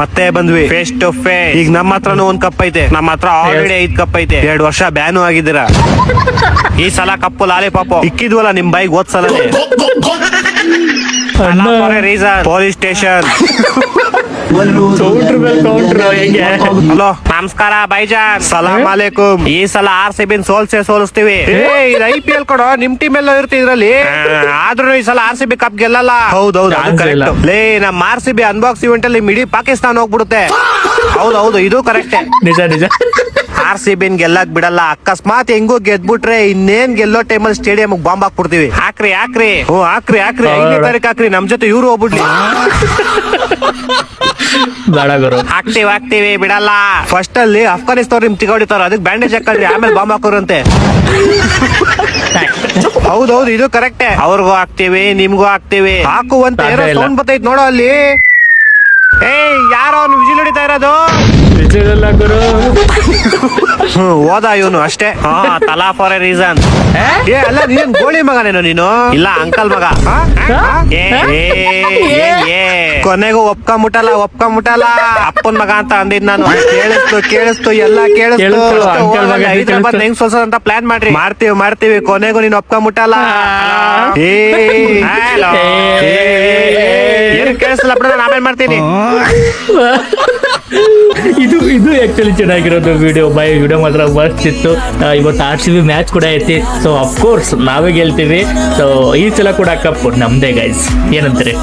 ಮತ್ತೆ ಬಂದ್ವಿ face to face. ಈಗ ನಮ್ಮ ಹತ್ರನೂ ಒಂದ್ ಕಪ್ ಐತೆ, ನಮ್ಮ ಹತ್ರ ಆಲ್ರೆಡಿ 5 ಕಪ್ ಐತೆ. 2 ವರ್ಷ ಬ್ಯಾನು ಆಗಿದ್ದೀರಾ. ಈ ಸಲ ಕಪ್ಪು ಲಾಲಿಪಾಪ್ ಇಕ್ಕಿದ್ವಲ್ಲ ನಿಮ್ ಬೈಕ್ ಓದ್ಸಲ ರೀಸನ್ ಪೊಲೀಸ್ ಸ್ಟೇಷನ್. ಹಲೋ ನಮಸ್ಕಾರ ಬೈಜಾನ್, ಸಲಾಂ ಅಲೈಕುಂ. ಈ ಸಲ RCB ಸೋಲಿಸ್ತೀವಿ. IPL ಕೊಡೋ, ನಿಮ್ ಟೀಮ್ ಎಲ್ಲ ಇರುತ್ತೆ ಇದ್ರಲ್ಲಿ. ಆದ್ರೂ ಈ ಸಲ RCB ಕಪ್ ಗೆಲ್ಲಲ್ಲ. ಹೌದೌದು ಲೇ, ನಮ್ RCB ಅನ್ಬಾಕ್ಸ್ ಇವೆಂಟ್ ಅಲ್ಲಿ ಮಿಡಿ ಪಾಕಿಸ್ತಾನ ಹೋಗ್ಬಿಡುತ್ತೆ. ಹೌದೌದು, ಇದು ಕರೆಕ್ಟ್. ನಿಜ RCB ಗೆಲ್ಲಕ್ ಬಿಡಲ್ಲ. ಅಕಸ್ಮಾತ್ ಹೆಂಗೋ ಗೆದ್ಬಿಟ್ರೆ ಇನ್ನೇನ್ ಗೆಲ್ಲೋ ಟೈಮಲ್ಲಿ ಸ್ಟೇಡಿಯಂ ಬಾಂಬ್ ಹಾಕ್ಬಿಡ್ತೀವಿ. ಹಾಕ್ರಿ 5ನೇ ತಾರೀಕು ಹಾಕ್ರಿ. ನಮ್ ಜೊತೆ ಇವ್ರು ಹೋಗ್ಬಿಡ್ಲಿ. ಹಾಕ್ತಿವಿ ಬಿಡಲ್ಲ. ಫಸ್ಟ್ ಅಲ್ಲಿ ಅಫ್ಘಾನಿಸ್ತಾನ ನಿಮ್ ತಿಗೋಡಿತಾರ, ಅದಕ್ಕೆ ಬ್ಯಾಂಡೇಜ್ ಹಾಕಲ್ರಿ, ಆಮೇಲೆ ಬಾಂಬ್ ಹಾಕೋರಂತೆ. ಹೌದೌದು, ಇದು ಕರೆಕ್ಟ್. ಅವ್ರಿಗೂ ಹಾಕ್ತಿವಿ, ನಿಮ್ಗೂ ಹಾಕ್ತಿವಿ. ಹಾಕುವಂತ ಸೌಂಡ್ ಬರ್ತೈತ್ ನೋಡೋ ಅಲ್ಲಿ. ಯಾರೋ ಅವ್ನು ವಿಜಿಲ್ ಹೊಡಿತಾ ಇರೋದು. ಹೋದ ಇವನು ಅಷ್ಟೇ. ತಲಾ ಫಾರ್ ಎ ರೀಸನ್. ಅಲ್ಲ ನೀನ್ ಗೋಳಿ ಮಗನೇನು ನೀನು? ಇಲ್ಲ ಅಂಕಲ್ ಮಗ. ಕೊನೆಗೂ ಒಪ್ಕೊಂಬಿಟ್ಟಲ್ಲ. ಅಪ್ಪನ್ ಮಗ ಅಂತ ಅಂದಿದ್ ನಾನು. ಕೇಳಿಸ್ತು ಎಲ್ಲ ಕೇಳಿಸ್ತು. ಹೈದರಾಬಾದ್ ಹೆಂಗ್ ಸೋಲ್ಸೋದು ಅಂತ ಪ್ಲಾನ್ ಮಾಡ್ತೀವಿ. ಕೊನೆಗೂ ನೀನ್ ಒಪ್ಕೊಂಬಿಟ್ಟಲ್ಲ. ಏನು ಕೇಳಿಸಲ್ಲ ಬಿಡ, ನಾನು ಆಮೇಲೆ ಮಾಡ್ತೀನಿ. ಇದು ಆಕ್ಚುಲಿ ಚೆನ್ನಾಗಿರೋದು ವಿಡಿಯೋ. ವಿಡಿಯೋ ಮಾತ್ರ ಮಸ್ತ್ ಇತ್ತು. ಇವತ್ತು RCB ಮ್ಯಾಚ್ ಕೂಡ ಐತಿ. ಸೊ ಅಫ್ಕೋರ್ಸ್ ನಾವೇ ಗೆಲ್ತೀವಿ. ಸೊ ಈ ಸಲ ಕೂಡ ಕಪ್ ನಮ್ದೇ ಗೈಸ್, ಏನಂತೀರಿ?